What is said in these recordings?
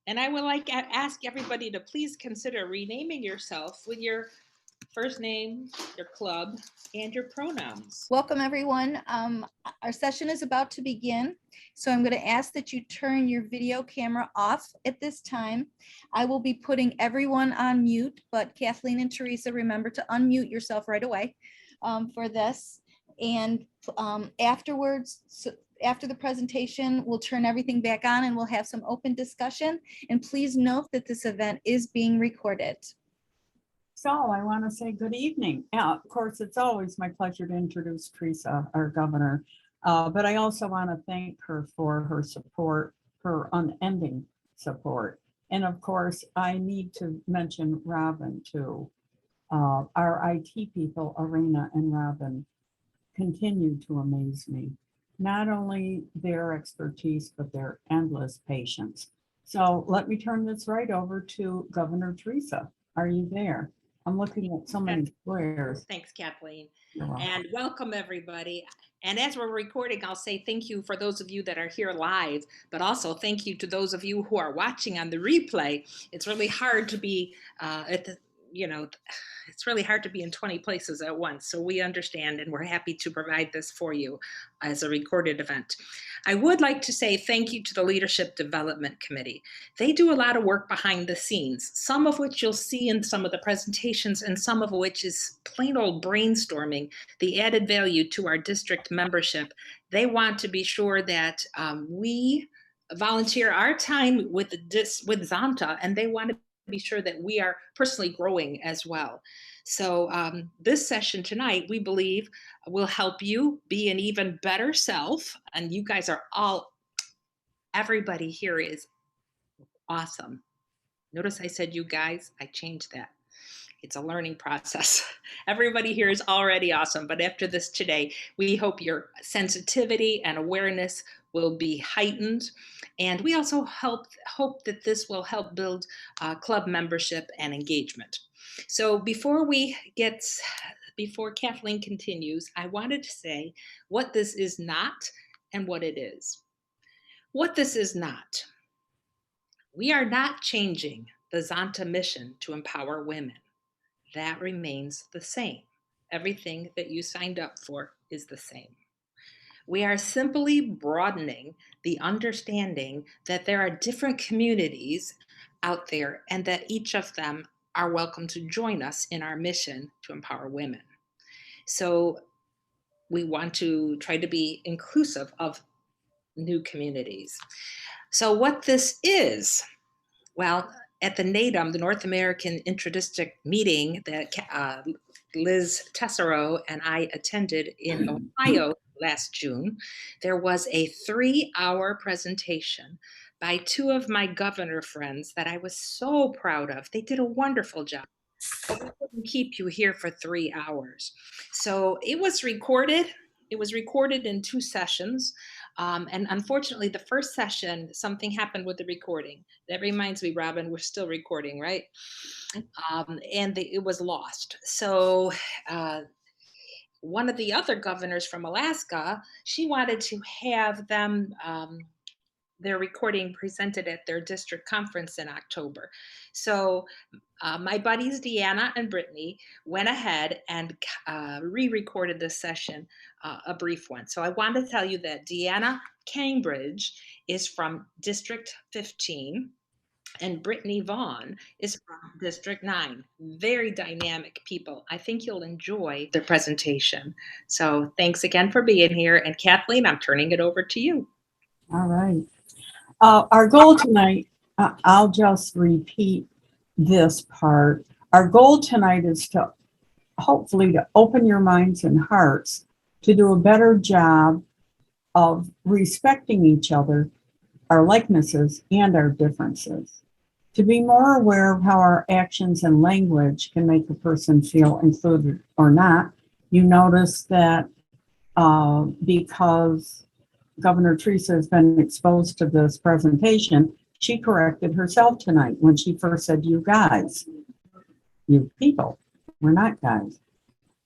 And I would like to ask everybody to please consider renaming yourself with your first name, your club, and your pronouns. Welcome, everyone. Our session is about to begin, so I'm going to ask that you turn your video camera off at this time. I will be putting everyone on mute, but Kathleen and Teresa, remember to unmute yourself right away for this. And afterwards, after the presentation, we'll turn everything back on and we'll have some open discussion. And please note that this event is being recorded. So I want to say good evening. Of course, it's always my pleasure to introduce Teresa, our governor, but I also want to thank her for her support, her unending support. And of course, I need to mention Robin too. Our IT people, Arena and Robin, continue to amaze me. Not only their expertise, but their endless patience. So let me turn this right over to Governor Teresa. Are you there? I'm looking at so many squares. Thanks, Kathleen. And welcome, everybody. And as we're recording, I'll say thank you for those of you that are here live, but also thank you to those of you who are watching on the replay. It's really hard to be it's really hard to be in 20 places at once. So we understand, and we're happy to provide this for you as a recorded event. I would like to say thank you to the Leadership Development Committee. They do a lot of work behind the scenes, some of which you'll see in some of the presentations, and some of which is plain old brainstorming, the added value to our district membership. They want to be sure that we volunteer our time with Zonta, and they want to be sure that we are personally growing as well. So this session tonight, we believe, will help you be an even better self. And you guys are everybody here is awesome. Notice I said you guys, I changed that. It's a learning process. Everybody here is already awesome, but after this today, we hope your sensitivity and awareness will be heightened. And we also hope that this will help build club membership and engagement. So before Kathleen continues, I wanted to say what this is not and what it is. What this is not. We are not changing the Zonta mission to empower women. That remains the same. Everything that you signed up for is the same. We are simply broadening the understanding that there are different communities out there and that each of them are welcome to join us in our mission to empower women. So we want to try to be inclusive of new communities. So what this is, well, at the NATM, the North American Intradistrict meeting that Liz Tessero and I attended in Ohio last June, there was a 3-hour presentation by 2 of my governor friends that I was so proud of. They did a wonderful job. But we couldn't keep you here for 3 hours. So it was recorded. It was recorded in 2 sessions. And unfortunately, the first session, something happened with the recording. That reminds me, Robin, we're still recording, right? And it was lost. So one of the other governors from Alaska, she wanted to have them their recording presented at their district conference in October. So my buddies DeAnna and Brittany went ahead and re-recorded this session, a brief one. So I want to tell you that DeAnna Cambridge is from District 15 and Brittany Vaughn is from District 9. Very dynamic people. I think you'll enjoy their presentation. So thanks again for being here. And Kathleen, I'm turning it over to you. All right. Our goal tonight, I'll just repeat this part. Our goal tonight is to hopefully to open your minds and hearts to do a better job of respecting each other, our likenesses and our differences. To be more aware of how our actions and language can make a person feel included or not. You notice that because Governor Teresa has been exposed to this presentation, she corrected herself tonight when she first said, you guys, you people, we're not guys.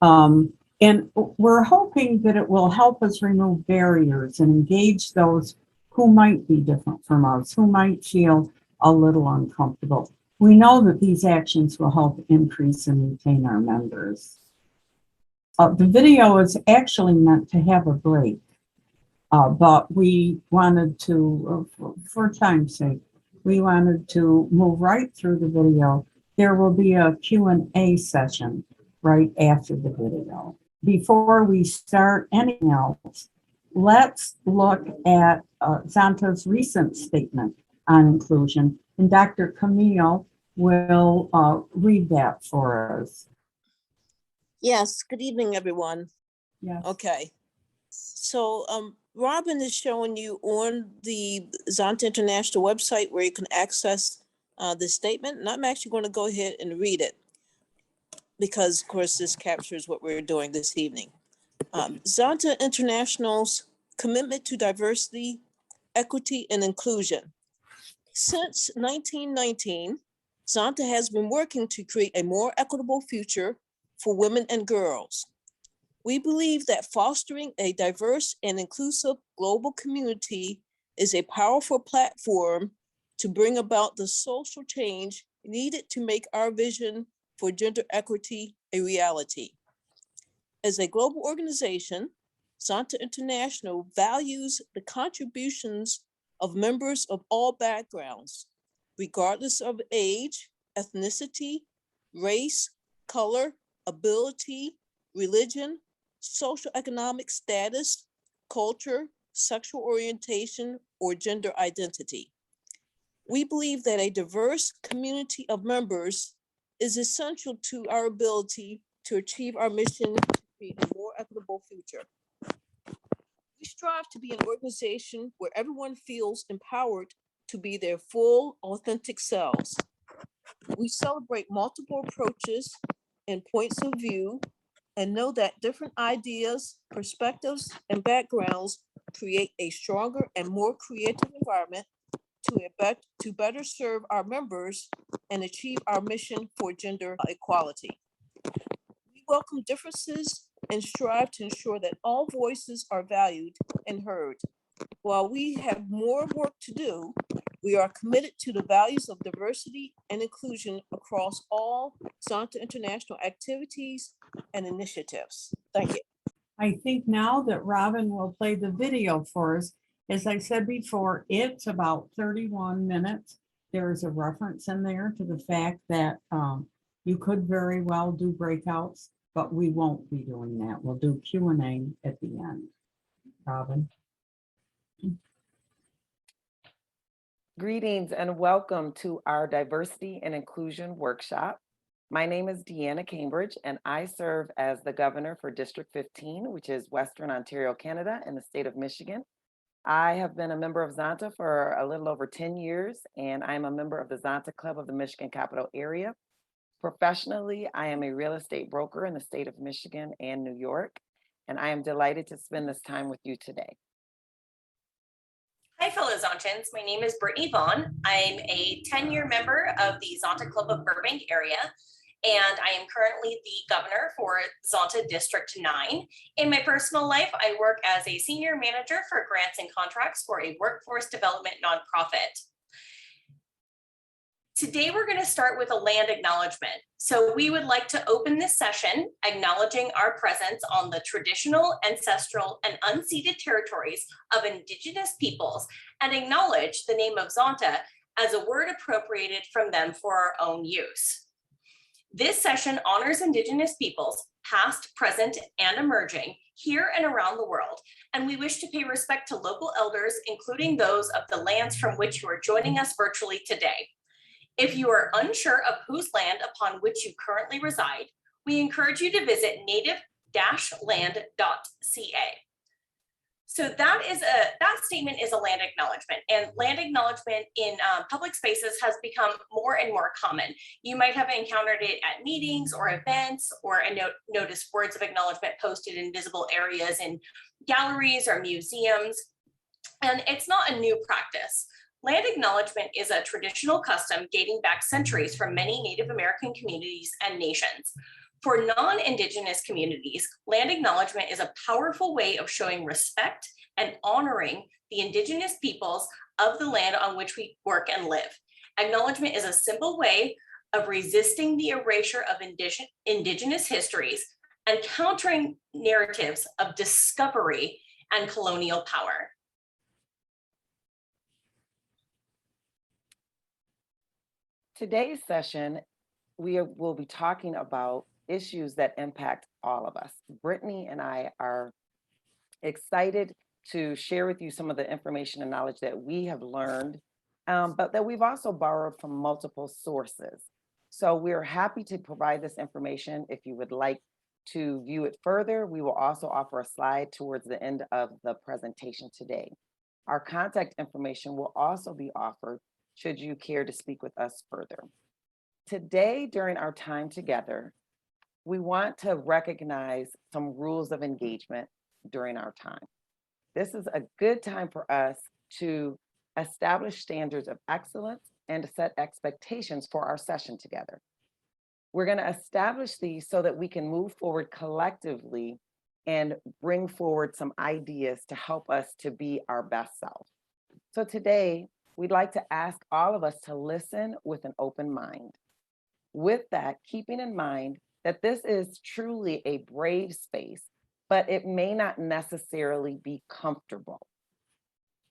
And we're hoping that it will help us remove barriers and engage those who might be different from us, who might feel a little uncomfortable. We know that these actions will help increase and retain our members. The video is actually meant to have a break, but we wanted to, for time's sake, we wanted to move right through the video. There will be a Q&A session right after the video. Before we start anything else, let's look at Zonta's recent statement on inclusion, and Dr. Camille will read that for us. Yes, good evening, everyone. Yes. Okay, so Robin is showing you on the Zonta International website where you can access this statement, and I'm actually going to go ahead and read it because, of course, this captures what we're doing this evening. Zonta International's commitment to diversity, equity, and inclusion. Since 1919, Zonta has been working to create a more equitable future for women and girls. We believe that fostering a diverse and inclusive global community is a powerful platform to bring about the social change needed to make our vision for gender equity a reality. As a global organization, Zonta International values the contributions of members of all backgrounds, regardless of age, ethnicity, race, color, ability, religion, social economic status, culture, sexual orientation, or gender identity. We believe that a diverse community of members is essential to our ability to achieve our mission to create a more equitable future. We strive to be an organization where everyone feels empowered to be their full, authentic selves. We celebrate multiple approaches and points of view and know that different ideas, perspectives, and backgrounds create a stronger and more creative environment to better serve our members and achieve our mission for gender equality. We welcome differences and strive to ensure that all voices are valued and heard. While we have more work to do, we are committed to the values of diversity and inclusion across all Zonta International activities and initiatives. Thank you. I think now that Robin will play the video for us, as I said before, it's about 31 minutes. There is a reference in there to the fact that you could very well do breakouts, but we won't be doing that. We'll do Q&A at the end. Robin. Greetings and welcome to our Diversity and Inclusion Workshop. My name is DeAnna Cambridge and I serve as the Governor for District 15, which is Western Ontario, Canada, in the state of Michigan. I have been a member of Zonta for a little over 10 years, and I'm a member of the Zonta Club of the Michigan Capital Area. Professionally, I am a real estate broker in the state of Michigan and New York, and I am delighted to spend this time with you today. Hi, fellow Zontans. My name is Brittany Vaughn. I'm a 10-year member of the Zonta Club of Burbank area, and I am currently the governor for Zonta District 9. In my personal life, I work as a senior manager for grants and contracts for a workforce development nonprofit. Today, we're going to start with a land acknowledgement. So we would like to open this session acknowledging our presence on the traditional, ancestral, and unceded territories of Indigenous peoples and acknowledge the name of Zonta as a word appropriated from them for our own use. This session honors Indigenous peoples, past, present, and emerging, here and around the world, and we wish to pay respect to local elders, including those of the lands from which you are joining us virtually today. If you are unsure of whose land upon which you currently reside, we encourage you to visit native-land.ca. So that statement is a land acknowledgement, and land acknowledgement in public spaces has become more and more common. You might have encountered it at meetings or events, or noticed words of acknowledgement posted in visible areas in galleries or museums, and it's not a new practice. Land acknowledgement is a traditional custom dating back centuries from many Native American communities and nations. For non-Indigenous communities, land acknowledgement is a powerful way of showing respect and honoring the Indigenous peoples of the land on which we work and live. Acknowledgement is a simple way of resisting the erasure of indigenous histories and countering narratives of discovery and colonial power. Today's session, will be talking about issues that impact all of us. Brittany and I are excited to share with you some of the information and knowledge that we have learned, but that we've also borrowed from multiple sources. So we're happy to provide this information. If you would like to view it further, we will also offer a slide towards the end of the presentation today. Our contact information will also be offered should you care to speak with us further. Today, during our time together, we want to recognize some rules of engagement during our time. This is a good time for us to establish standards of excellence and to set expectations for our session together. We're going to establish these so that we can move forward collectively and bring forward some ideas to help us to be our best self. So today, we'd like to ask all of us to listen with an open mind. With that, keeping in mind that this is truly a brave space, but it may not necessarily be comfortable.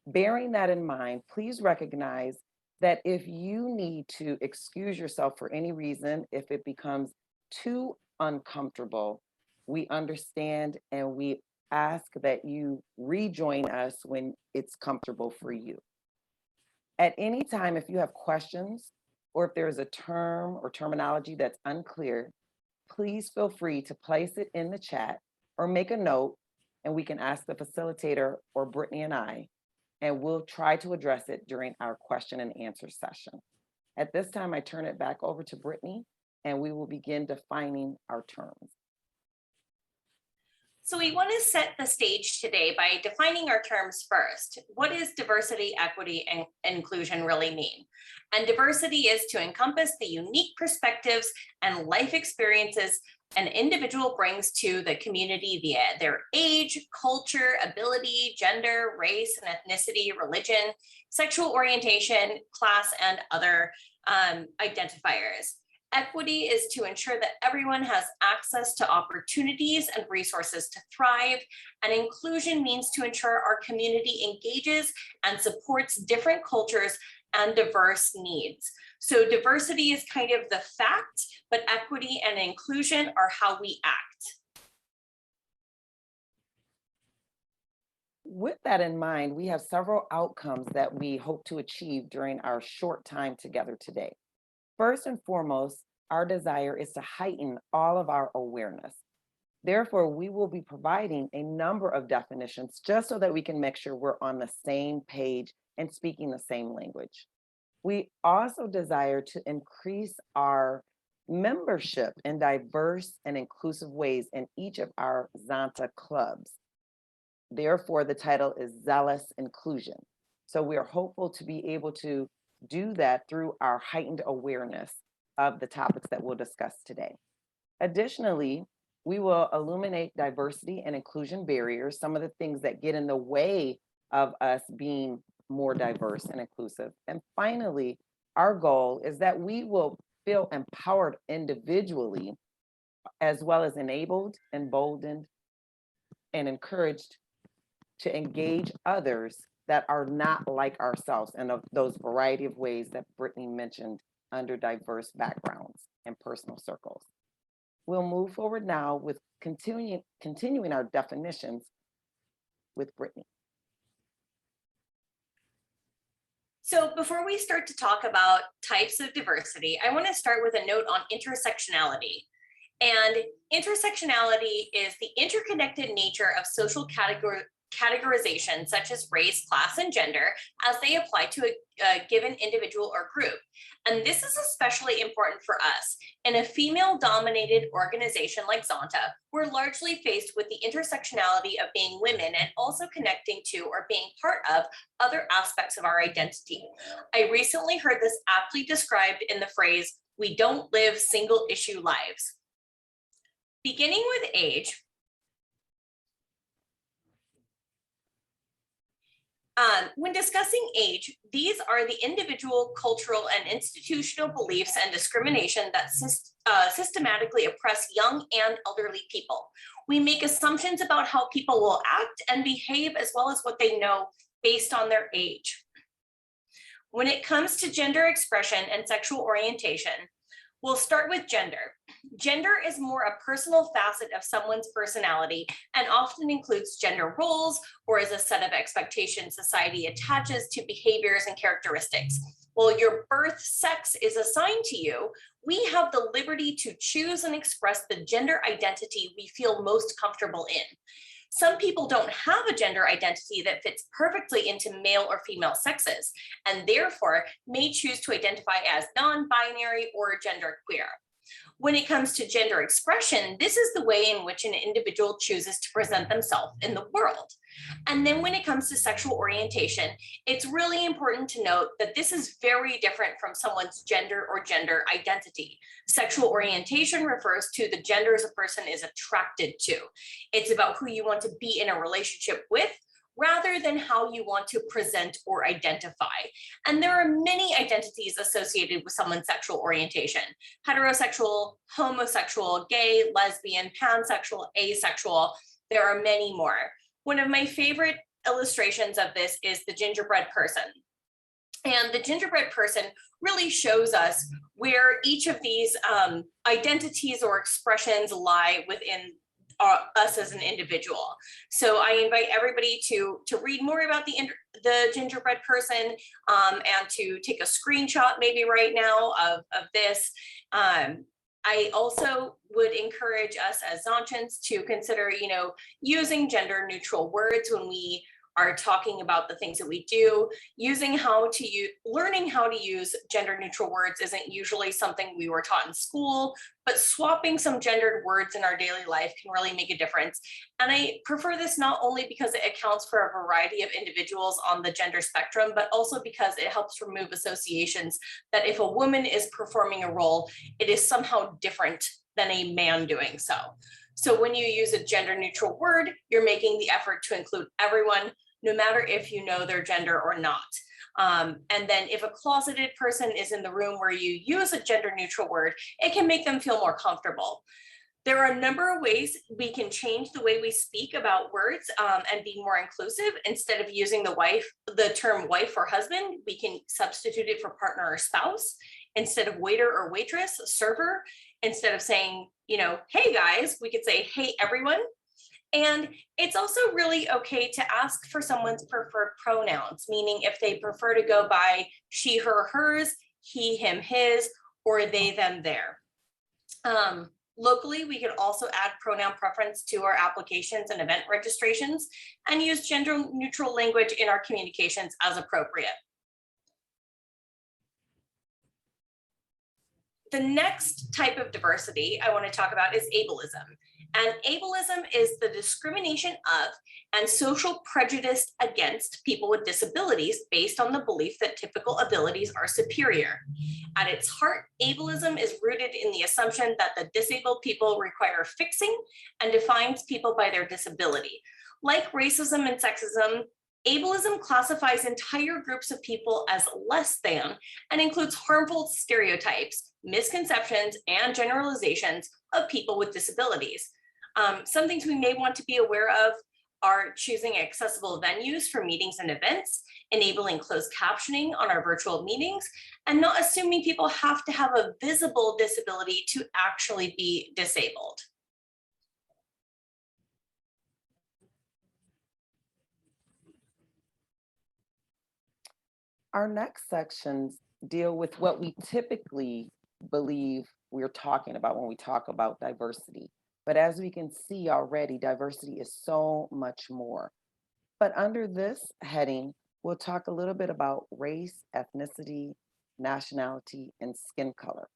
Bearing that in mind, please recognize that if you need to excuse yourself for any reason, if it becomes too uncomfortable, we understand and we ask that you rejoin us when it's comfortable for you. At any time, if you have questions or if there is a term or terminology that's unclear, please feel free to place it in the chat or make a note, and we can ask the facilitator or Brittany and I, and we'll try to address it during our question and answer session. At this time, I turn it back over to Brittany, and we will begin defining our terms. So we want to set the stage today by defining our terms first. What does diversity, equity, and inclusion really mean? And diversity is to encompass the unique perspectives and life experiences an individual brings to the community via their age, culture, ability, gender, race and ethnicity, religion, sexual orientation, class, and other identifiers. Equity is to ensure that everyone has access to opportunities and resources to thrive. And inclusion means to ensure our community engages and supports different cultures and diverse needs. So diversity is kind of the fact, but equity and inclusion are how we act. With that in mind, we have several outcomes that we hope to achieve during our short time together today. First and foremost, our desire is to heighten all of our awareness. Therefore, we will be providing a number of definitions just so that we can make sure we're on the same page and speaking the same language. We also desire to increase our membership in diverse and inclusive ways in each of our Zonta clubs. Therefore, the title is Zealous Inclusion. So we are hopeful to be able to do that through our heightened awareness of the topics that we'll discuss today. Additionally, we will illuminate diversity and inclusion barriers, some of the things that get in the way of us being more diverse and inclusive. And finally, our goal is that we will feel empowered individually, as well as enabled, emboldened, and encouraged to engage others that are not like ourselves, and of those variety of ways that Brittany mentioned under diverse backgrounds and personal circles. We'll move forward now with continuing our definitions with Brittany. So before we start to talk about types of diversity, I want to start with a note on intersectionality. And intersectionality is the interconnected nature of social categorization, such as race, class, and gender, as they apply to a given individual or group. And this is especially important for us. In a female-dominated organization like Zonta, we're largely faced with the intersectionality of being women and also connecting to or being part of other aspects of our identity. I recently heard this aptly described in the phrase, "We don't live single-issue lives." Beginning with age, When discussing age, these are the individual, cultural, and institutional beliefs and discrimination that systematically oppress young and elderly people. We make assumptions about how people will act and behave, as well as what they know based on their age. When it comes to gender expression and sexual orientation, we'll start with gender. Gender is more a personal facet of someone's personality and often includes gender roles or is a set of expectations society attaches to behaviors and characteristics. While your birth sex is assigned to you, we have the liberty to choose and express the gender identity we feel most comfortable in. Some people don't have a gender identity that fits perfectly into male or female sexes, and therefore may choose to identify as non-binary or genderqueer. When it comes to gender expression, this is the way in which an individual chooses to present themselves in the world. And then when it comes to sexual orientation, it's really important to note that this is very different from someone's gender or gender identity. Sexual orientation refers to the genders a person is attracted to. It's about who you want to be in a relationship with, rather than how you want to present or identify. And there are many identities associated with someone's sexual orientation: heterosexual, homosexual, gay, lesbian, pansexual, asexual. There are many more. One of my favorite illustrations of this is the gingerbread person. And the gingerbread person really shows us where each of these identities or expressions lie within us as an individual. So I invite everybody to read more about the gingerbread person and to take a screenshot maybe right now of this. I also would encourage us as Zontans to consider, using gender neutral words when we are talking about the things that we do. Learning how to use gender neutral words isn't usually something we were taught in school, but swapping some gendered words in our daily life can really make a difference. And I prefer this not only because it accounts for a variety of individuals on the gender spectrum, but also because it helps remove associations that if a woman is performing a role, it is somehow different than a man doing so. So when you use a gender neutral word, you're making the effort to include everyone, no matter if you know their gender or not. And then if a closeted person is in the room where you use a gender neutral word, it can make them feel more comfortable. There are a number of ways we can change the way we speak about words and be more inclusive. Instead of using the term wife or husband, we can substitute it for partner or spouse. Instead of waiter or waitress, server. Instead of saying, hey guys, we could say, hey everyone. And it's also really okay to ask for someone's preferred pronouns, meaning if they prefer to go by she, her, hers, he, him, his, or they, them, their. Locally, we can also add pronoun preference to our applications and event registrations and use gender neutral language in our communications as appropriate. The next type of diversity I want to talk about is ableism. And ableism is the discrimination of and social prejudice against people with disabilities based on the belief that typical abilities are superior. At its heart, ableism is rooted in the assumption that the disabled people require fixing and defines people by their disability. Like racism and sexism, ableism classifies entire groups of people as less than and includes harmful stereotypes, misconceptions, and generalizations of people with disabilities. Some things we may want to be aware of are choosing accessible venues for meetings and events, enabling closed captioning on our virtual meetings, and not assuming people have to have a visible disability to actually be disabled. Our next sections deal with what we typically believe we're talking about when we talk about diversity. But as we can see already, diversity is so much more. But under this heading, we'll talk a little bit about race, ethnicity, nationality, and skin color,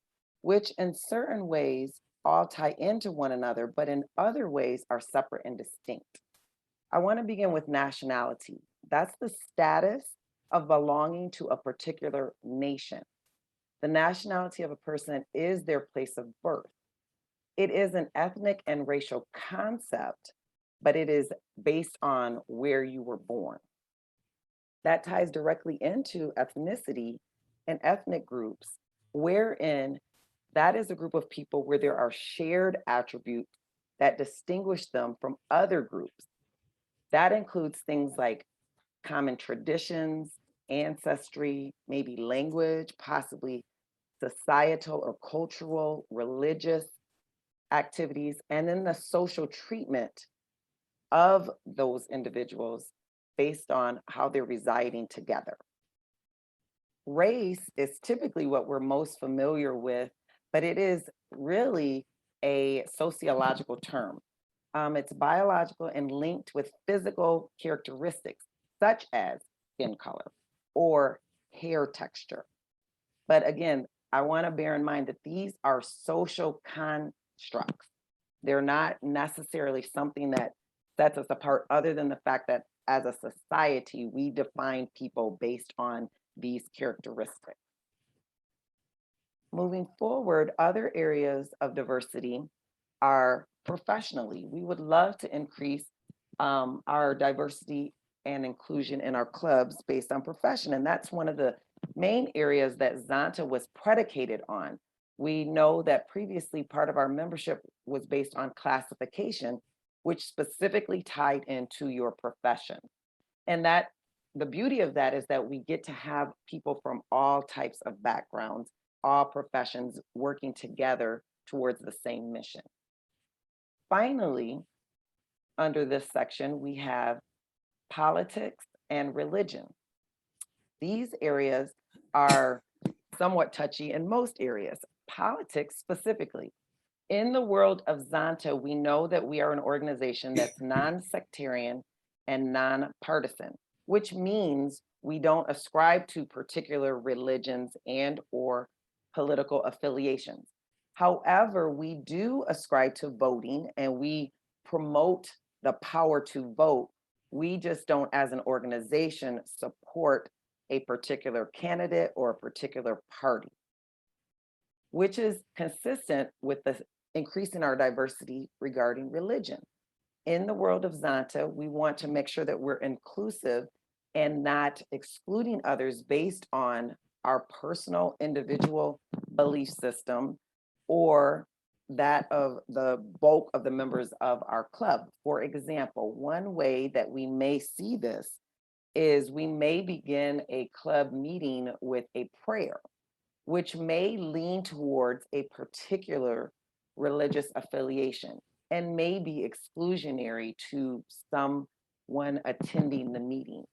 which in certain ways all tie into one another, but in other ways are separate and distinct. I want to begin with nationality. That's the status of belonging to a particular nation. The nationality of a person is their place of birth. It is an ethnic and racial concept, but it is based on where you were born. that ties directly into ethnicity and ethnic groups, wherein that is a group of people where there are shared attributes that distinguish them from other groups. That includes things like common traditions, ancestry, maybe language, possibly societal or cultural, religious activities, and then the social treatment of those individuals based on how they're residing together. Race is typically what we're most familiar with, but it is really a sociological term. It's biological and linked with physical characteristics, such as skin color or hair texture. But again, I want to bear in mind that these are social constructs. They're not necessarily something that sets us apart, other than the fact that as a society, we define people based on these characteristics. Moving forward, other areas of diversity are professionally. We would love to increase our diversity and inclusion in our clubs based on profession. And that's one of the main areas that Zonta was predicated on. We know that previously part of our membership was based on classification, which specifically tied into your profession. And that the beauty of that is that we get to have people from all types of backgrounds, all professions working together towards the same mission. Finally, under this section, we have politics and religion. These areas are somewhat touchy in most areas, politics specifically. In the world of Zonta, we know that we are an organization that's non-sectarian and non-partisan, which means we don't ascribe to particular religions and or political affiliations. However, we do ascribe to voting and we promote the power to vote. We just don't, as an organization, support a particular candidate or a particular party, which is consistent with the increase in our diversity regarding religion. In the world of Zonta, we want to make sure that we're inclusive and not excluding others based on our personal individual belief system or that of the bulk of the members of our club. For example, one way that we may see this is we may begin a club meeting with a prayer, which may lean towards a particular religious affiliation and may be exclusionary to someone attending the meeting.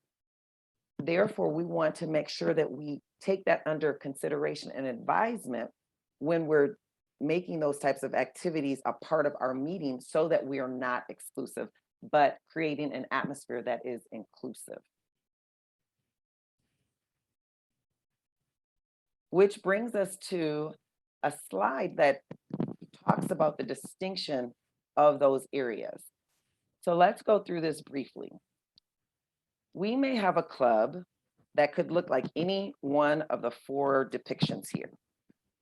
Therefore, we want to make sure that we take that under consideration and advisement when we're making those types of activities a part of our meeting, so that we are not exclusive, but creating an atmosphere that is inclusive. Which brings us to a slide that talks about the distinction of those areas. So let's go through this briefly. We may have a club that could look like any one of the four depictions here.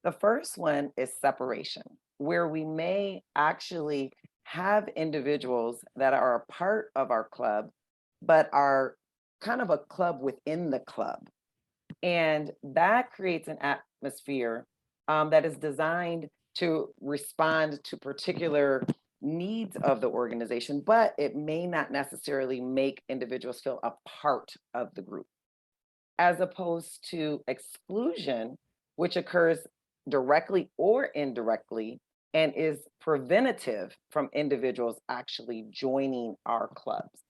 The first one is separation, where we may actually have individuals that are a part of our club, but are kind of a club within the club. And that creates an atmosphere that is designed to respond to particular needs of the organization, but it may not necessarily make individuals feel a part of the group. As opposed to exclusion, which occurs directly or indirectly and is preventative from individuals actually joining our clubs.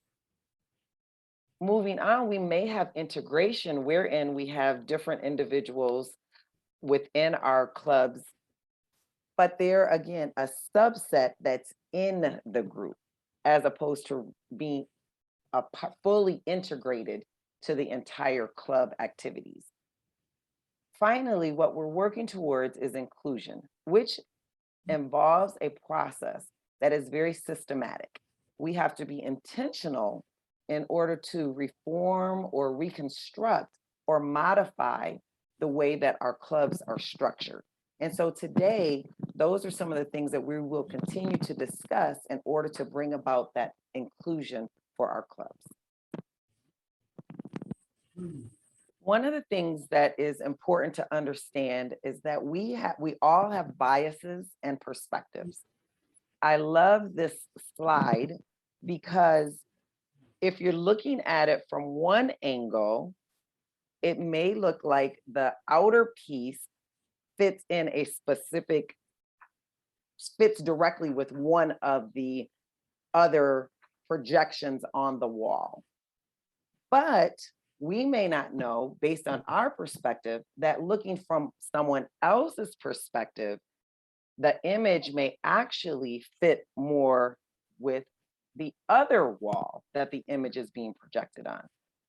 Moving on, we may have integration wherein we have different individuals within our clubs, but they're again a subset that's in the group as opposed to being fully integrated to the entire club activities. Finally, what we're working towards is inclusion, which involves a process that is very systematic. We have to be intentional in order to reform or reconstruct or modify the way that our clubs are structured. And so today, those are some of the things that we will continue to discuss in order to bring about that inclusion for our clubs. One of the things that is important to understand is that we all have biases and perspectives. I love this slide because if you're looking at it from one angle, it may look like the outer piece fits directly with one of the other projections on the wall. But we may not know, based on our perspective, that looking from someone else's perspective, the image may actually fit more with the other wall that the image is being projected on.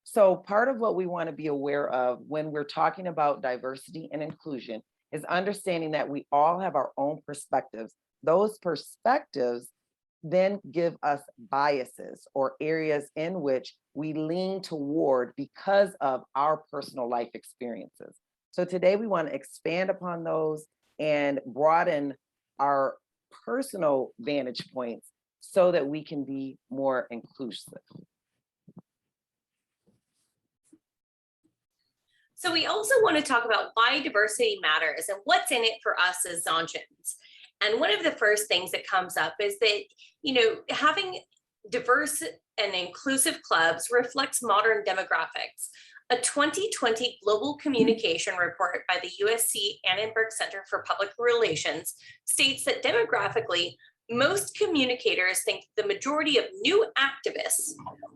So part of what we want to be aware of when we're talking about diversity and inclusion is understanding that we all have our own perspectives. Those perspectives then give us biases or areas in which we lean toward because of our personal life experiences. So today we want to expand upon those and broaden our personal vantage points so that we can be more inclusive. So we also want to talk about why diversity matters and what's in it for us as Zontans. And one of the first things that comes up is that, having diverse and inclusive clubs reflects modern demographics. A 2020 global communication report by the USC Annenberg Center for Public Relations states that demographically, most communicators think the majority of new activists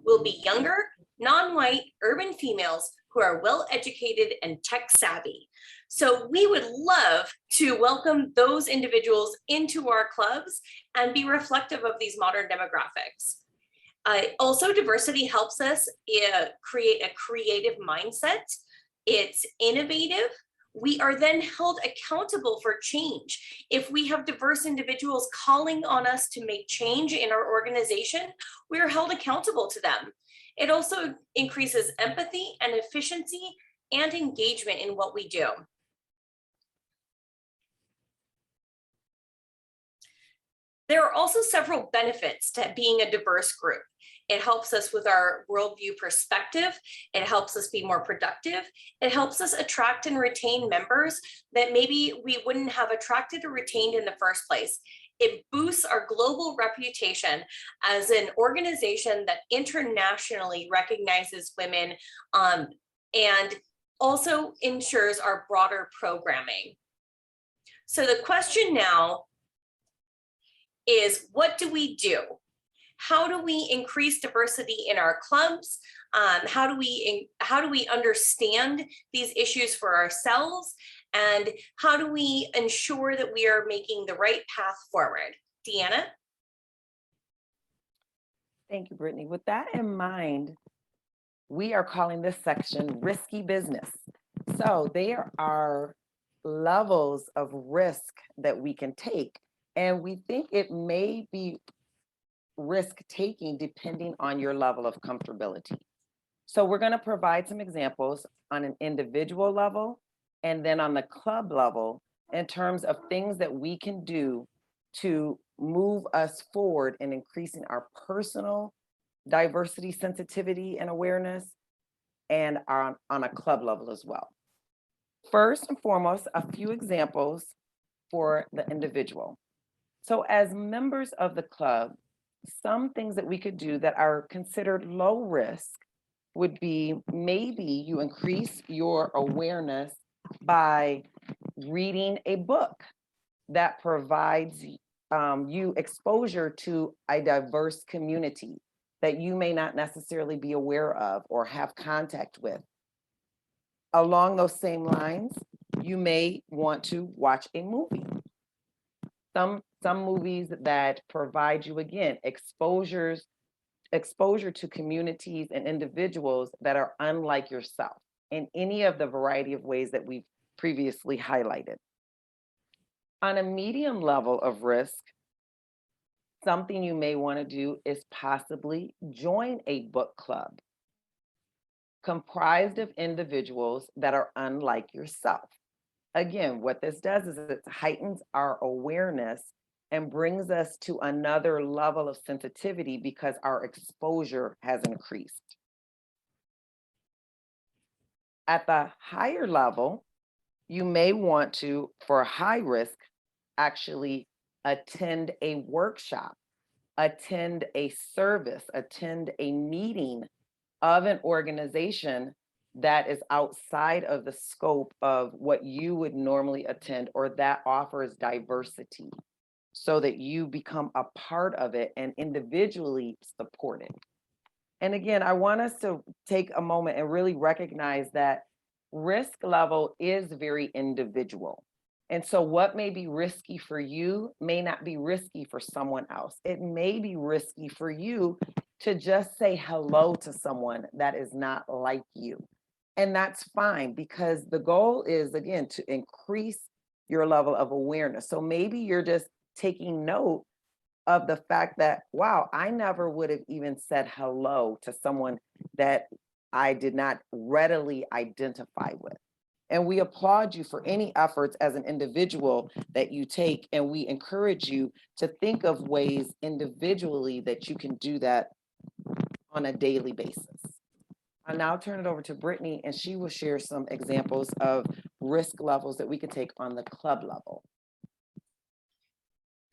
will be younger, non-white, urban females who are well-educated and tech savvy. So we would love to welcome those individuals into our clubs and be reflective of these modern demographics. Also, diversity helps us create a creative mindset. It's innovative. We are then held accountable for change. If we have diverse individuals calling on us to make change in our organization, we are held accountable to them. It also increases empathy and efficiency and engagement in what we do. There are also several benefits to being a diverse group. It helps us with our worldview perspective. It helps us be more productive. It helps us attract and retain members that maybe we wouldn't have attracted or retained in the first place. It boosts our global reputation as an organization that internationally recognizes women and also ensures our broader programming. So the question now is, what do we do? How do we increase diversity in our clubs? How do we understand these issues for ourselves? And how do we ensure that we are making the right path forward? DeAnna? Thank you, Brittany. With that in mind, we are calling this section Risky Business. So there are levels of risk that we can take, and we think it may be risk taking depending on your level of comfortability. So we're going to provide some examples on an individual level and then on the club level in terms of things that we can do to move us forward in increasing our personal diversity, sensitivity, and awareness, and on a club level as well. First and foremost, a few examples for the individual. So as members of the club, some things that we could do that are considered low risk would be maybe you increase your awareness by reading a book that provides you exposure to a diverse community that you may not necessarily be aware of or have contact with. Along those same lines, you may want to watch a movie. Some movies that provide you, again, exposure to communities and individuals that are unlike yourself in any of the variety of ways that we've previously highlighted. On a medium level of risk, something you may want to do is possibly join a book club comprised of individuals that are unlike yourself. Again, what this does is it heightens our awareness and brings us to another level of sensitivity because our exposure has increased. At the higher level, you may want to, for high risk, actually attend a workshop, attend a service, attend a meeting of an organization that is outside of the scope of what you would normally attend or that offers diversity, so that you become a part of it and individually support it. And again, I want us to take a moment and really recognize that risk level is very individual. And so what may be risky for you may not be risky for someone else. It may be risky for you to just say hello to someone that is not like you. And that's fine, because the goal is, again, to increase your level of awareness. So maybe you're just taking note of the fact that, wow, I never would have even said hello to someone that I did not readily identify with. And we applaud you for any efforts as an individual that you take, and we encourage you to think of ways individually that you can do that on a daily basis. I'll now turn it over to Brittany, and she will share some examples of risk levels that we can take on the club level.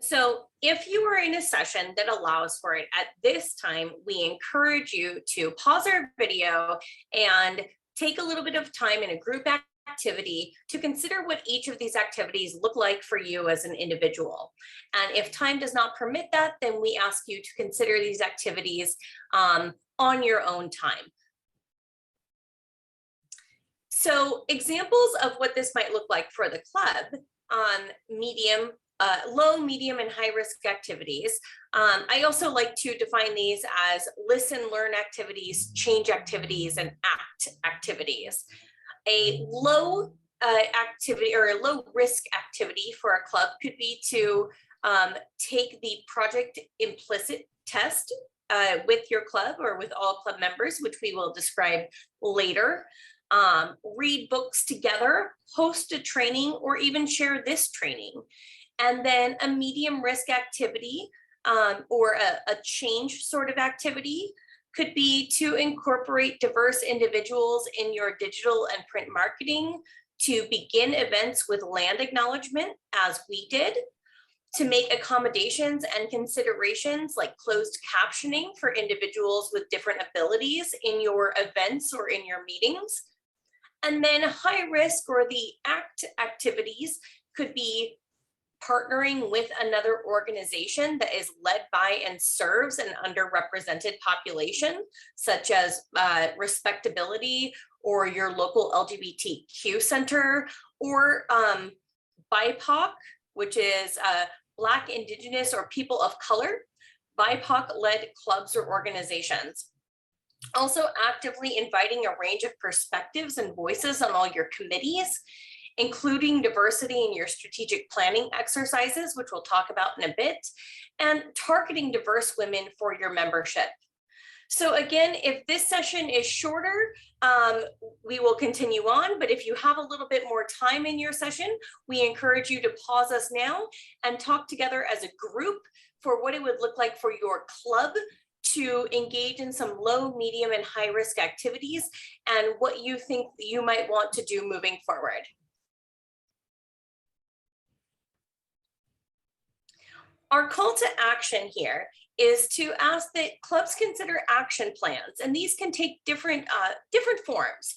So if you are in a session that allows for it at this time, we encourage you to pause our video and take a little bit of time in a group activity to consider what each of these activities look like for you as an individual. And if time does not permit that, then we ask you to consider these activities on your own time. So examples of what this might look like for the club on low, medium, and high risk activities. I also like to define these as listen, learn activities, change activities, and act activities. A low activity or a low risk activity for a club could be to take the project Implicit test with your club or with all club members, which we will describe later. Read books together, host a training, or even share this training. And then a medium risk activity or a change sort of activity could be to incorporate diverse individuals in your digital and print marketing, to begin events with land acknowledgement, as we did, to make accommodations and considerations like closed captioning for individuals with different abilities in your events or in your meetings. And then high risk or the act activities could be partnering with another organization that is led by and serves an underrepresented population, such as Respectability or your local LGBTQ center, or BIPOC, which is Black, Indigenous, or people of color, BIPOC-led clubs or organizations. Also actively inviting a range of perspectives and voices on all your committees, including diversity in your strategic planning exercises, which we'll talk about in a bit, and targeting diverse women for your membership. So again, if this session is shorter, we will continue on, but if you have a little bit more time in your session, we encourage you to pause us now and talk together as a group for what it would look like for your club to engage in some low, medium, and high risk activities and what you think you might want to do moving forward. Our call to action here is to ask that clubs consider action plans, and these can take different forms.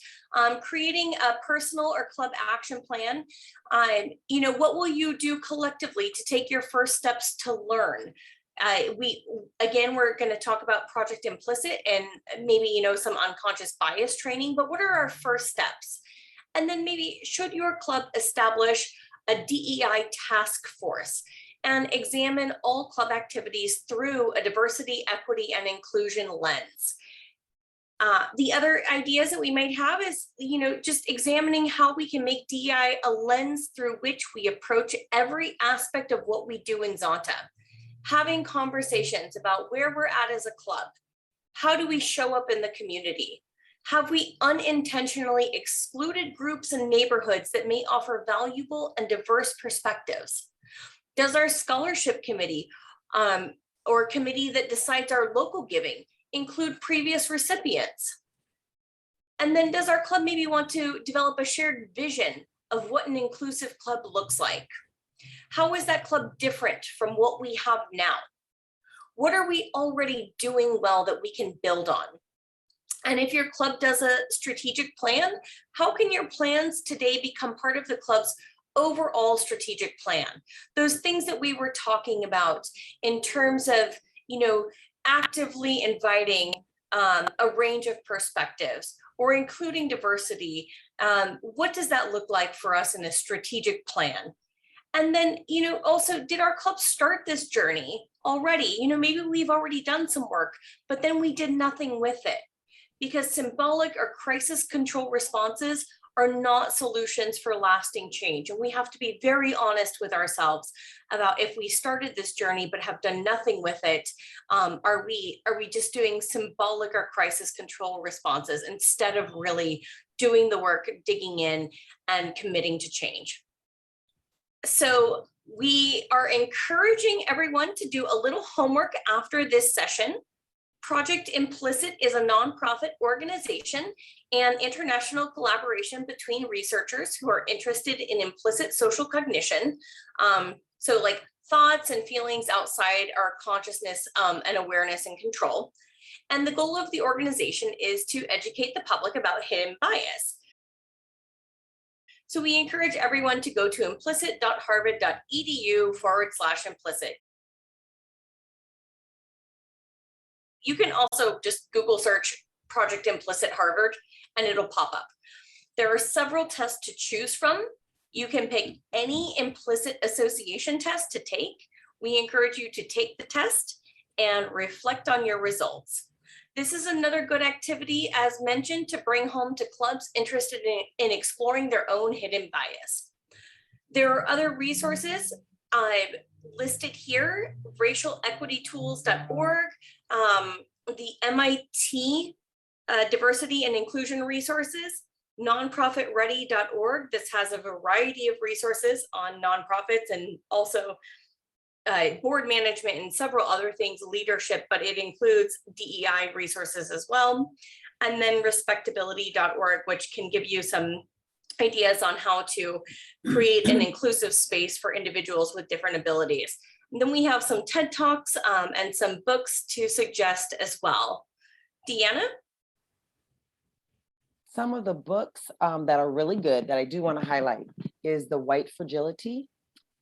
Creating a personal or club action plan. What will you do collectively to take your first steps to learn? We're going to talk about Project Implicit and maybe some unconscious bias training, but what are our first steps? And then maybe should your club establish a DEI task force and examine all club activities through a diversity, equity, and inclusion lens? The other ideas that we might have is, just examining how we can make DEI a lens through which we approach every aspect of what we do in Zonta. Having conversations about where we're at as a club. How do we show up in the community? Have we unintentionally excluded groups and neighborhoods that may offer valuable and diverse perspectives? Does our scholarship committee or committee that decides our local giving include previous recipients? And then does our club maybe want to develop a shared vision of what an inclusive club looks like? How is that club different from what we have now? What are we already doing well that we can build on? And if your club does a strategic plan, how can your plans today become part of the club's overall strategic plan? Those things that we were talking about in terms of, actively inviting a range of perspectives or including diversity. What does that look like for us in a strategic plan? And then, also, did our club start this journey already? Maybe we've already done some work, but then we did nothing with it, because symbolic or crisis control responses are not solutions for lasting change. And we have to be very honest with ourselves about if we started this journey but have done nothing with it, are we just doing symbolic or crisis control responses instead of really doing the work, digging in and committing to change? So we are encouraging everyone to do a little homework after this session. Project Implicit is a nonprofit organization and international collaboration between researchers who are interested in implicit social cognition. So like thoughts and feelings outside our consciousness and awareness and control. And the goal of the organization is to educate the public about hidden bias. So we encourage everyone to go to implicit.harvard.edu/implicit. You can also just Google search Project Implicit Harvard and it'll pop up. There are several tests to choose from. You can pick any implicit association test to take. We encourage you to take the test and reflect on your results. This is another good activity, as mentioned, to bring home to clubs interested in exploring their own hidden bias. There are other resources I've listed here: racialequitytools.org, the MIT Diversity and Inclusion Resources, nonprofitready.org. This has a variety of resources on nonprofits and also board management and several other things, leadership, but it includes DEI resources as well. And then respectability.org, which can give you some ideas on how to create an inclusive space for individuals with different abilities. And then we have some TED Talks and some books to suggest as well. DeAnna? Some of the books that are really good that I do want to highlight is the White Fragility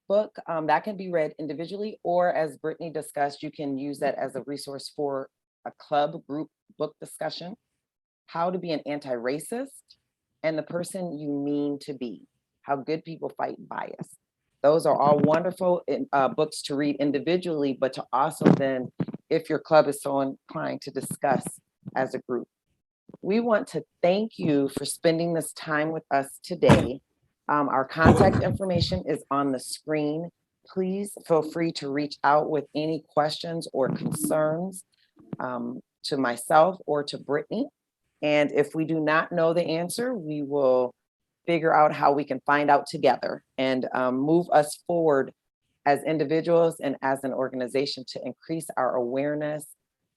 book. That can be read individually, or as Brittany discussed, you can use that as a resource for a club group book discussion. How to Be an Anti-Racist, and The Person You Mean to Be, How Good People Fight Bias. Those are all wonderful books to read individually, but to also then, if your club is so inclined, to discuss as a group. We want to thank you for spending this time with us today. Our contact information is on the screen. Please feel free to reach out with any questions or concerns to myself or to Brittany. And if we do not know the answer, we will figure out how we can find out together and move us forward as individuals and as an organization to increase our awareness,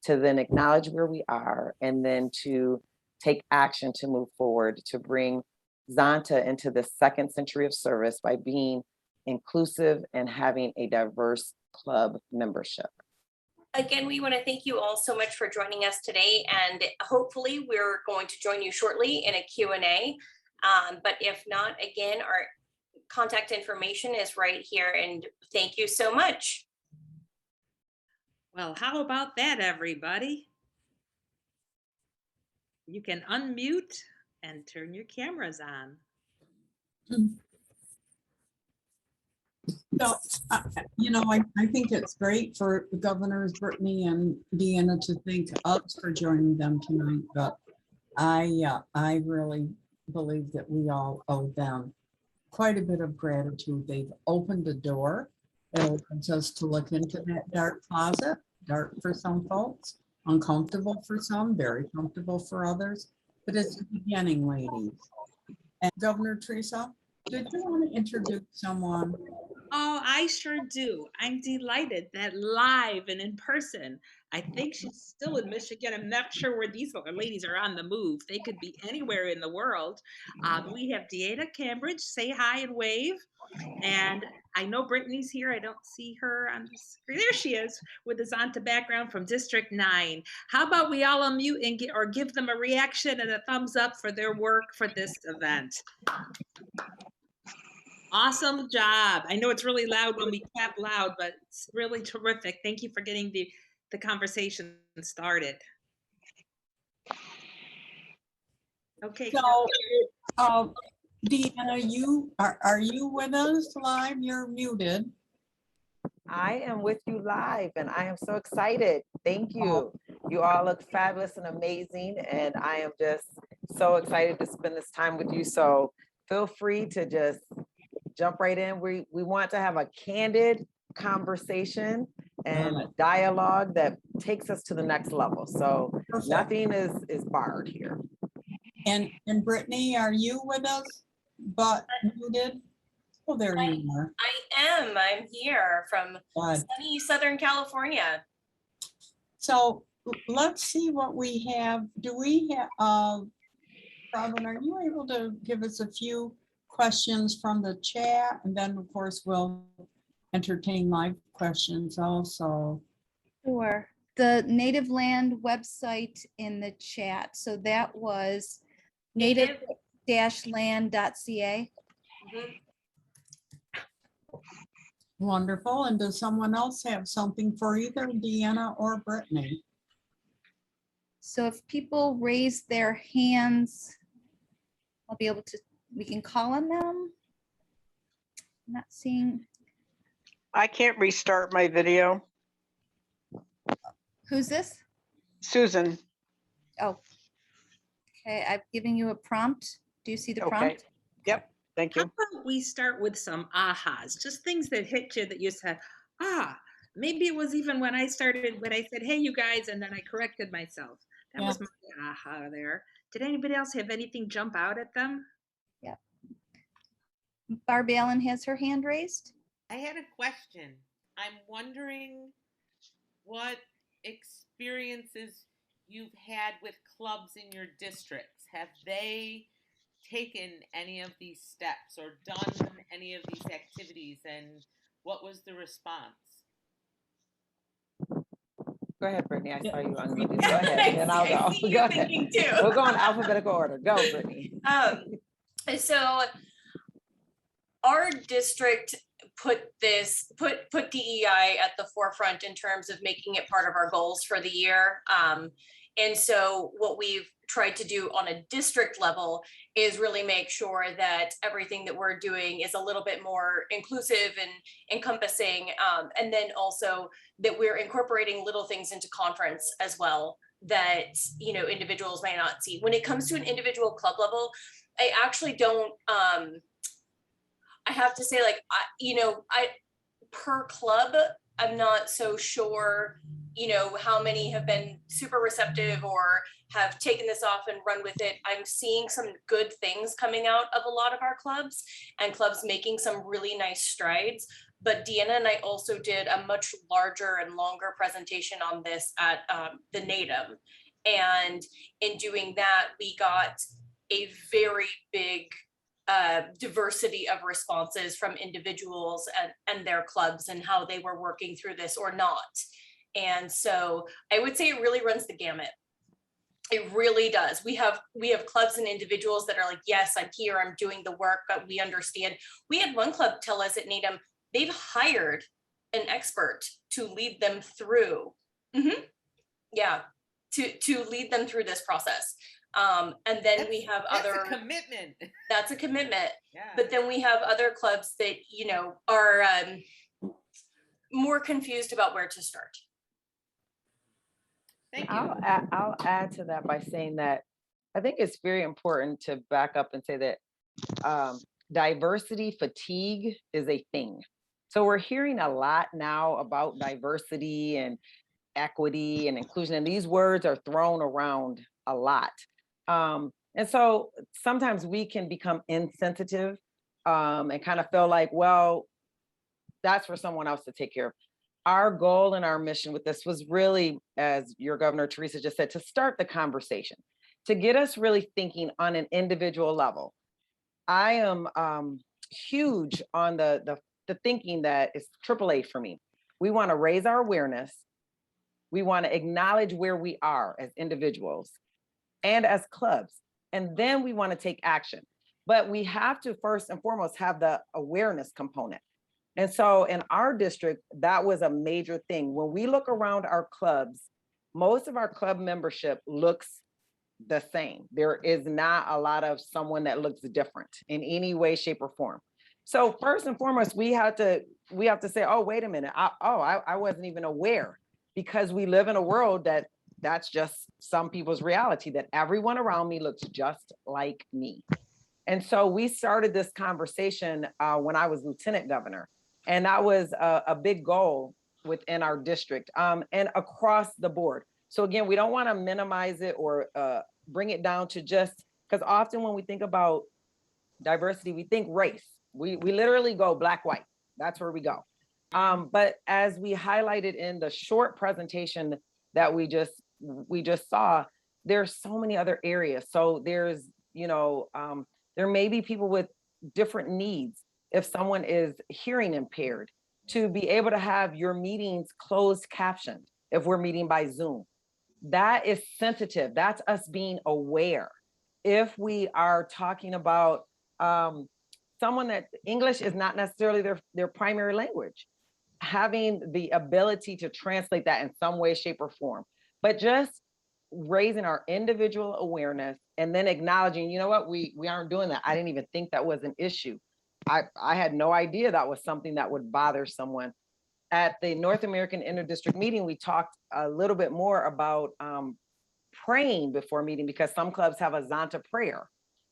to then acknowledge where we are, and then to take action to move forward, to bring Zonta into the second century of service by being inclusive and having a diverse club membership. Again, we want to thank you all so much for joining us today, and hopefully we're going to join you shortly in a Q&A. But if not, again, our contact information is right here, and thank you so much. Well, how about that, everybody? You can unmute and turn your cameras on. So, I think it's great for Governors Brittany and DeAnna to thank us for joining them tonight, but I really believe that we all owe them quite a bit of gratitude. They've opened the door. It opens us to look into that dark closet, dark for some folks, uncomfortable for some, very comfortable for others, but it's the beginning, ladies. And Governor Teresa, did you want to introduce someone? Oh, I sure do. I'm delighted that live and in person. I think she's still in Michigan. I'm not sure where these ladies are on the move. They could be anywhere in the world. We have DeAnna Cambridge. Say hi and wave. And I know Brittany's here. I don't see her on the screen. There she is with the Zonta background from District 9. How about we all unmute and give them a reaction and a thumbs up for their work for this event. Awesome job. I know it's really loud when we clap loud, but it's really terrific. Thank you for getting the conversation started. Okay. So, DeAnna, are you with us live? You're muted. I am with you live and I am so excited. Thank you. You all look fabulous and amazing. And I am just so excited to spend this time with you. So feel free to just jump right in. We want to have a candid conversation and dialogue that takes us to the next level. So Perfect. nothing is barred here. And Brittany, are you with us? But muted? Oh, there you are. I am. I'm here from Good. sunny Southern California. So let's see what we have. Do we have, Robin, are you able to give us a few questions from the chat? And then of course we'll entertain live questions also. Sure. The Native Land website in the chat. So that was native-land.ca. Mhm. Wonderful. And does someone else have something for either DeAnna or Brittany? So if people raise their hands, I'll be able to, we can call on them. I'm not seeing, I can't restart my video. who's this? Susan, Oh, okay, I'm giving you a prompt. Do you see the okay. prompt? Yep, thank How you. about we start with some ahas, just things that hit you that you said, ah, maybe it was even when I started, when I said, hey, you guys, and then I corrected myself. That was my aha there. Did anybody else have anything jump out at them? Yep. Barb Allen has her hand raised. I had a question. I'm wondering what experiences you've had with clubs in your districts. Have they taken any of these steps or done any of these activities, and what was the response? Go ahead, Brittany. I saw you unmuted. Go ahead, and then I'll go. I see you Go ahead. thinking too. We'll go in alphabetical order. Go, Brittany. So our district put DEI at the forefront in terms of making it part of our goals for the year. And so what we've tried to do on a district level is really make sure that everything that we're doing is a little bit more inclusive and encompassing. And then also that we're incorporating little things into conference as well that, you know, individuals may not see. When it comes to an individual club level, I actually don't, I have to say, like, per club, I'm not so sure, you know, how many have been super receptive or have taken this off and run with it. I'm seeing some good things coming out of a lot of our clubs and clubs making some really nice strides. But DeAnna and I also did a much larger and longer presentation on this at the NATEM. And in doing that, we got a very big diversity of responses from individuals and their clubs and how they were working through this or not. And so I would say it really runs the gamut. It really does. We have clubs and individuals that are like, yes, I'm here, I'm doing the work, but we understand. We had one club tell us at NATEM, they've hired an expert to lead them through. Yeah, to lead them through this process. And then we have That's other a commitment. That's a commitment. Yeah. But then we have other clubs that, you know, are more confused about where to start. Thank you. I'll add to that by saying that I think it's very important to back up and say that diversity fatigue is a thing. So we're hearing a lot now about diversity and equity and inclusion, and these words are thrown around a lot. And so sometimes we can become insensitive and kind of feel like, well, that's for someone else to take care of. Our goal and our mission with this was really, as your governor, Teresa, just said, to start the conversation, to get us really thinking on an individual level. I am huge on the thinking that is AAA for me. We want to raise our awareness. We want to acknowledge where we are as individuals and as clubs. And then we want to take action. But we have to first and foremost have the awareness component. And so in our district, that was a major thing. When we look around our clubs, most of our club membership looks the same. There is not a lot of someone that looks different in any way, shape, or form. So first and foremost, we have to say, oh, wait a minute. I wasn't even aware, because we live in a world that's just some people's reality, that everyone around me looks just like me. And so we started this conversation when I was lieutenant governor. And that was a big goal within our district and across the board. So again, we don't want to minimize it or bring it down to just, because often when we think about diversity, we think race. We literally go black, white. That's where we go. But as we highlighted in the short presentation that we just saw, there's so many other areas. So there's, there may be people with different needs. If someone is hearing impaired, to be able to have your meetings closed captioned if we're meeting by Zoom. That is sensitive. That's us being aware. If we are talking about someone that English is not necessarily their primary language, having the ability to translate that in some way, shape, or form, but just raising our individual awareness and then acknowledging, you know what, we aren't doing that. I didn't even think that was an issue. I had no idea that was something that would bother someone. At the North American Interdistrict meeting, we talked a little bit more about praying before meeting, because some clubs have a Zonta prayer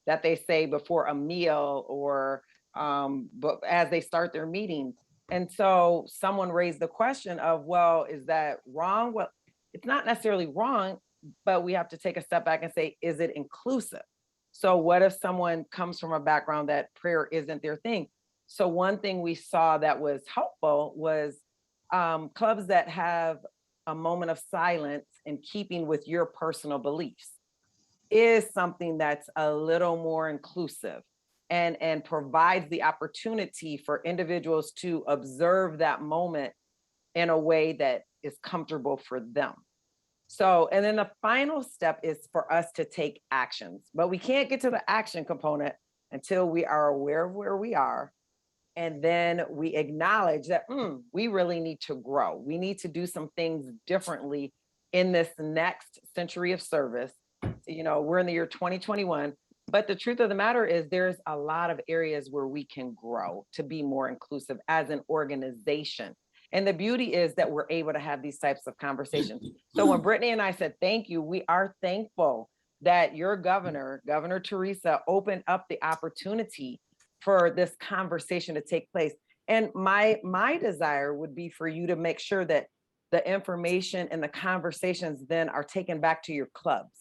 that they say before a meal or but as they start their meetings. And so someone raised the question of, well, is that wrong? Well, it's not necessarily wrong, but we have to take a step back and say, is it inclusive? So what if someone comes from a background that prayer isn't their thing? So one thing we saw that was helpful was clubs that have a moment of silence in keeping with your personal beliefs is something that's a little more inclusive and provides the opportunity for individuals to observe that moment in a way that is comfortable for them. So, and then the final step is for us to take actions, but we can't get to the action component until we are aware of where we are. And then we acknowledge that we really need to grow. We need to do some things differently in this next century of service. We're in the year 2021, but the truth of the matter is there's a lot of areas where we can grow to be more inclusive as an organization. And the beauty is that we're able to have these types of conversations. So when Brittany and I said, thank you, we are thankful that your governor, Governor Teresa, opened up the opportunity for this conversation to take place. And my desire would be for you to make sure that the information and the conversations then are taken back to your clubs,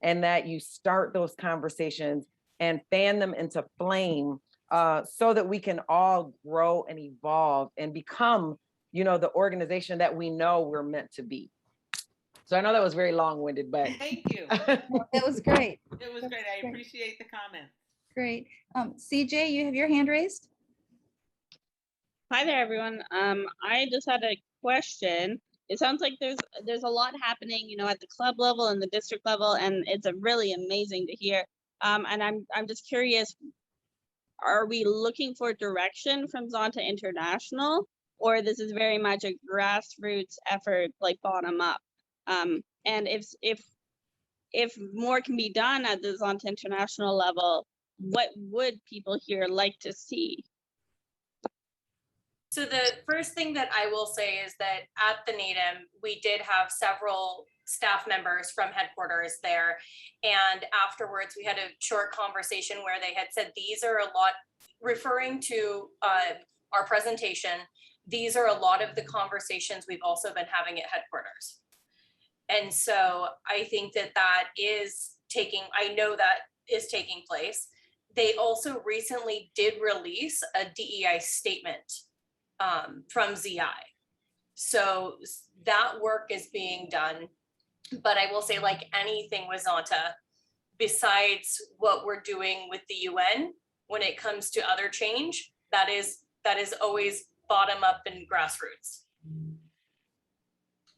and that you start those conversations and fan them into flame so that we can all grow and evolve and become the organization that we know we're meant to be. So I know that was very long-winded, but thank you. That was great. It was great. I appreciate the comment. Great. CJ, you have your hand raised? Hi there, everyone. I just had a question. It sounds like there's a lot happening, at the club level and the district level, and it's really amazing to hear. And I'm just curious, are we looking for direction from Zonta International, or this is very much a grassroots effort, like bottom up? And if more can be done at the Zonta International level, what would people here like to see? So the first thing that I will say is that at the NATEM, we did have several staff members from headquarters there. And afterwards, we had a short conversation where they had said, these are a lot, referring to our presentation, these are a lot of the conversations we've also been having at headquarters. And so I think that I know that is taking place. They also recently did release a DEI statement from ZI. So that work is being done. But I will say, like anything with Zonta, besides what we're doing with the UN, when it comes to other change, that is always bottom up and grassroots.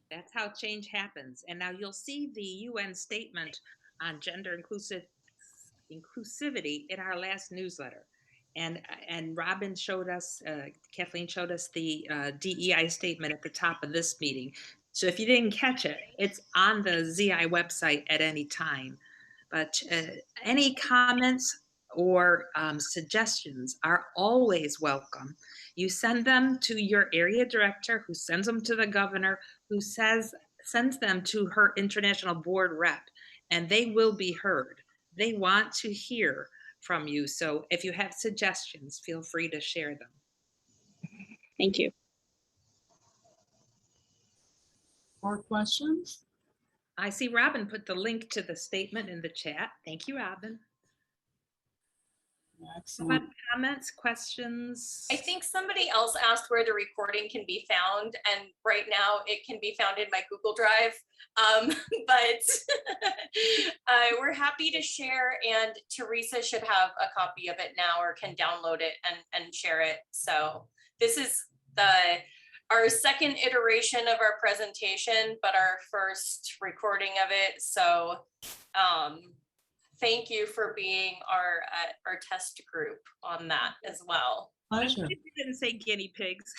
That's how change happens. And now you'll see the UN statement on gender inclusivity in our last newsletter. And Robin showed us, Kathleen showed us the DEI statement at the top of this meeting. So if you didn't catch it, it's on the ZI website at any time. But any comments or suggestions are always welcome. You send them to your area director, who sends them to the governor, who sends them to her international board rep, and they will be heard. They want to hear from you. So if you have suggestions, feel free to share them. Thank you. More questions? I see Robin put the link to the statement in the chat. Thank you, Robin. Excellent. Comments, questions? I think somebody else asked where the recording can be found, and right now it can be found in my Google Drive. But we're happy to share, and Teresa should have a copy of it now, or can download it and share it. So this is our second iteration of our presentation, but our first recording of it. So thank you for being our test group on that as well. Pleasure. You didn't say guinea pigs,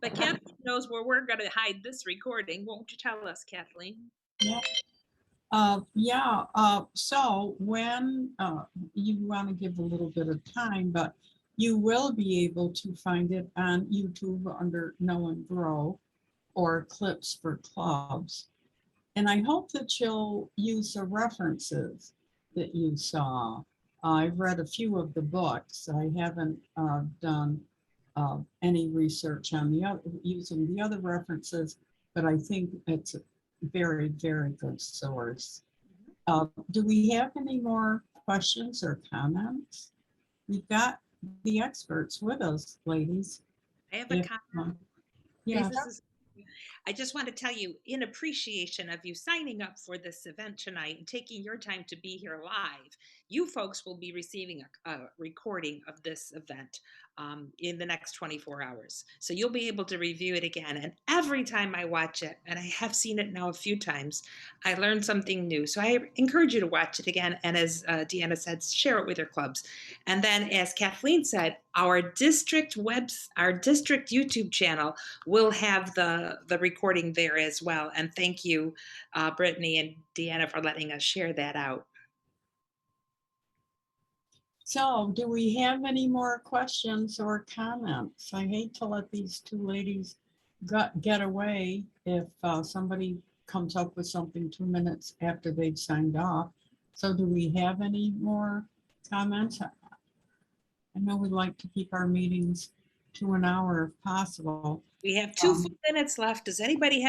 but Kathleen knows where we're going to hide this recording. Won't you tell us, Kathleen? Yeah. So when you want to give a little bit of time, but you will be able to find it on YouTube under Know and Grow or Clips for Clubs. And I hope that you'll use the references that you saw. I've read a few of the books. I haven't done any research on using the other references, but I think it's a very, very good source. Do we have any more questions or comments? We've got the experts with us, ladies. I have a comment. Yeah. I just want to tell you, in appreciation of you signing up for this event tonight and taking your time to be here live, you folks will be receiving a recording of this event in the next 24 hours. So you'll be able to review it again. And every time I watch it, and I have seen it now a few times, I learn something new. So I encourage you to watch it again. And as DeAnna said, share it with your clubs. And then as Kathleen said, our district YouTube channel will have the recording there as well. And thank you, Brittany and DeAnna, for letting us share that out. So do we have any more questions or comments? I hate to let these two ladies get away if somebody comes up with something 2 minutes after they've signed off. So do we have any more comments? I know we like to keep our meetings to an hour if possible. We have 2 full minutes left. Does anybody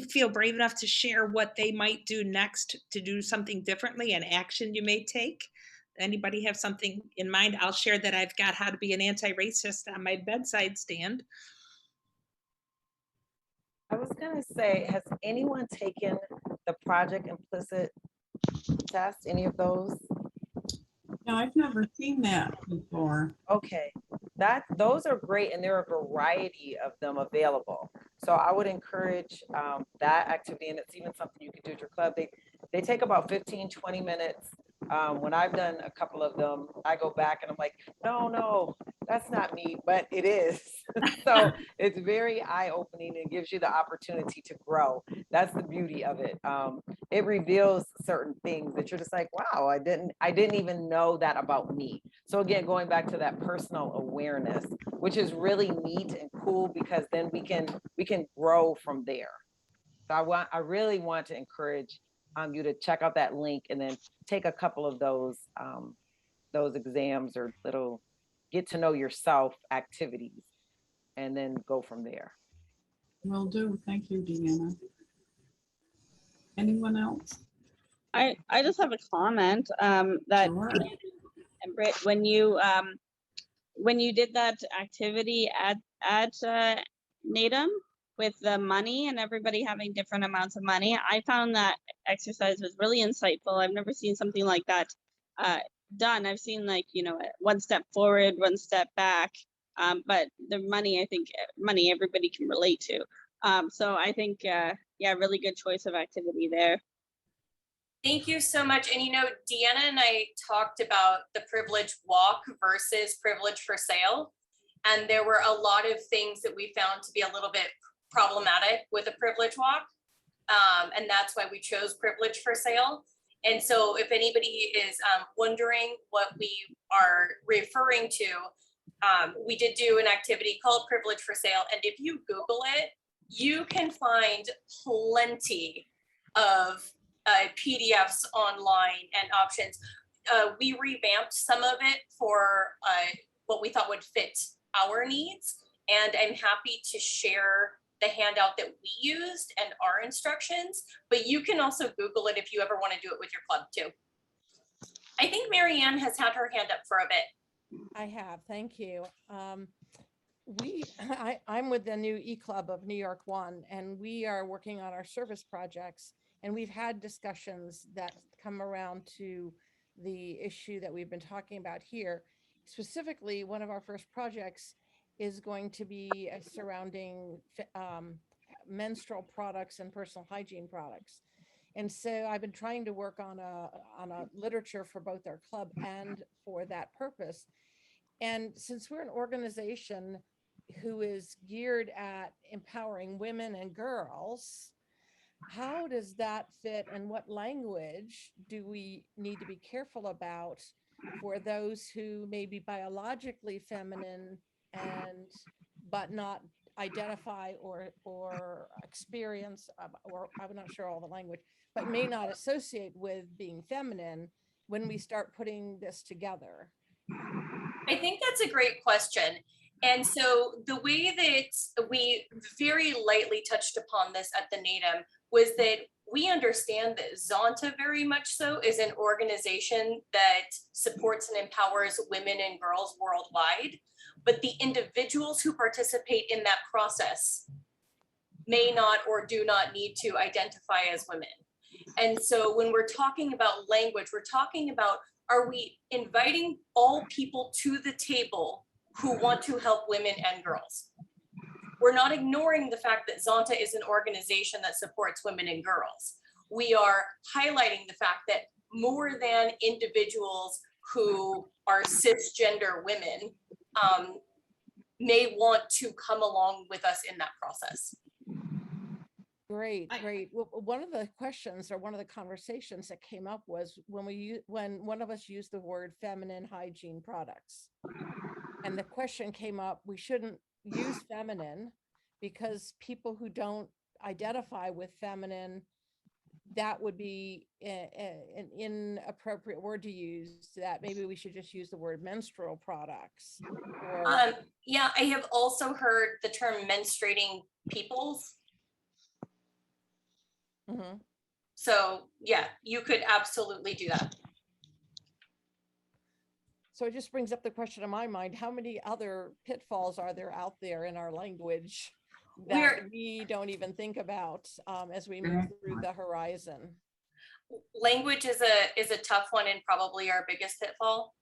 feel brave enough to share what they might do next to do something differently, an action you may take? Anybody have something in mind? I'll share that I've got how to be an anti-racist on my bedside stand. I was gonna say, has anyone taken the Project Implicit test, any of those? No, I've never seen that before. Okay, those are great, and there are a variety of them available. So I would encourage that activity, and it's even something you can do at your club. They take about 15-20 minutes. When I've done a couple of them, I go back and I'm like, no, that's not me, but it is. So it's very eye-opening and gives you the opportunity to grow. That's the beauty of it. It reveals certain things that you're just like, wow, I didn't even know that about me. So again, going back to that personal awareness, which is really neat and cool, because then we can grow from there. So I really want to encourage you to check out that link and then take a couple of those exams or little get to know yourself activities, and then go from there. Will do. Thank you, DeAnna. Anyone else? I just have a comment that Sure. and Britt, when you when you did that activity at NATM with the money and everybody having different amounts of money, I found that exercise was really insightful. I've never seen something like that done. I've seen, like, you know, one step forward, one step back, but the money, I think money everybody can relate to. So I think, yeah, really good choice of activity there. Thank you so much. And you know, DeAnna and I talked about the privilege walk versus privilege for sale. And there were a lot of things that we found to be a little bit problematic with a privilege walk. And that's why we chose privilege for sale. And so if anybody is wondering what we are referring to, we did do an activity called privilege for sale. And if you Google it, you can find plenty of PDFs online and options. We revamped some of it for what we thought would fit our needs. And I'm happy to share the handout that we used and our instructions, but you can also Google it if you ever want to do it with your club too. I think Marianne has had her hand up for a bit. I have, thank you. I'm with the new E-Club of New York One, and we are working on our service projects, and we've had discussions that come around to the issue that we've been talking about here. Specifically, one of our first projects is going to be surrounding menstrual products and personal hygiene products. And so I've been trying to work on a literature for both our club and for that purpose. And since we're an organization who is geared at empowering women and girls, how does that fit, and what language do we need to be careful about for those who may be biologically feminine and but not identify or experience, or I'm not sure all the language, but may not associate with being feminine when we start putting this together? I think that's a great question. And so the way that we very lightly touched upon this at the NATM was that we understand that Zonta very much so is an organization that supports and empowers women and girls worldwide, but the individuals who participate in that process may not or do not need to identify as women. And so when we're talking about language, we're talking about, are we inviting all people to the table who want to help women and girls? We're not ignoring the fact that Zonta is an organization that supports women and girls. We are highlighting the fact that more than individuals who are cisgender women may want to come along with us in that process. Great, great. Well, one of the questions or one of the conversations that came up was when one of us used the word feminine hygiene products. And the question came up, we shouldn't use feminine because people who don't identify with feminine, that would be an inappropriate word to use, that maybe we should just use the word menstrual products. Or... yeah, I have also heard the term menstruating peoples. Mm-hmm. So yeah, you could absolutely do that. So it just brings up the question in my mind, how many other pitfalls are there out there in our language that we don't even think about as we move through the horizon? Language is a tough one and probably our biggest pitfall.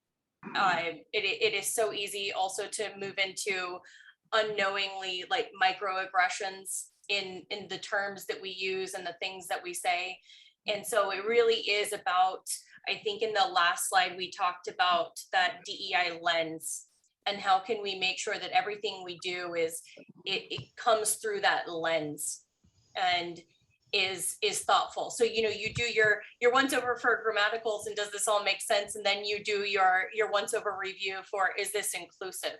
It is so easy also to move into unknowingly like microaggressions in the terms that we use and the things that we say. And so it really is about, I think in the last slide, we talked about that DEI lens and how can we make sure that everything we do is, it comes through that lens and is thoughtful. So, you know, you do your once over for grammaticals and does this all make sense? And then you do your once over review for, is this inclusive?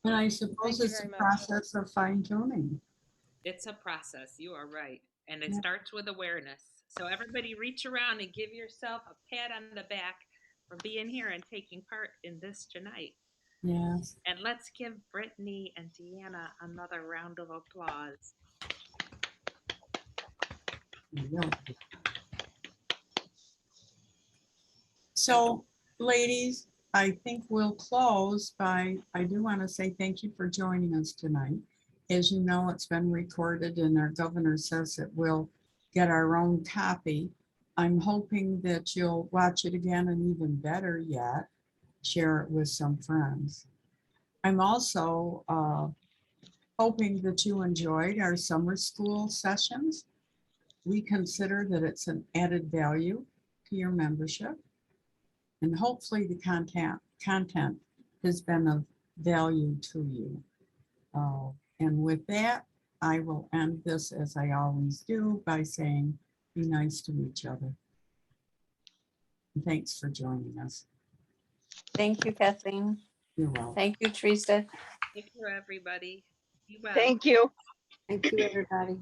And I suppose it's a process of fine tuning. It's a process, you are right. And it starts with awareness. So everybody reach around and give yourself a pat on the back for being here and taking part in this tonight. Yes. And let's give Brittany and DeAnna another round of applause. So, ladies, I think we'll close by, I do want to say thank you for joining us tonight. As you know, it's been recorded and our governor says that we'll get our own copy. I'm hoping that you'll watch it again and even better yet, share it with some friends. I'm also hoping that you enjoyed our summer school sessions. We consider that it's an added value to your membership. And hopefully the content has been of value to you. And with that, I will end this as I always do by saying, be nice to each other. And thanks for joining us. Thank you, Kathleen. You're welcome. Thank you, Teresa. Thank you, everybody. Be well. Thank you. Thank you, everybody.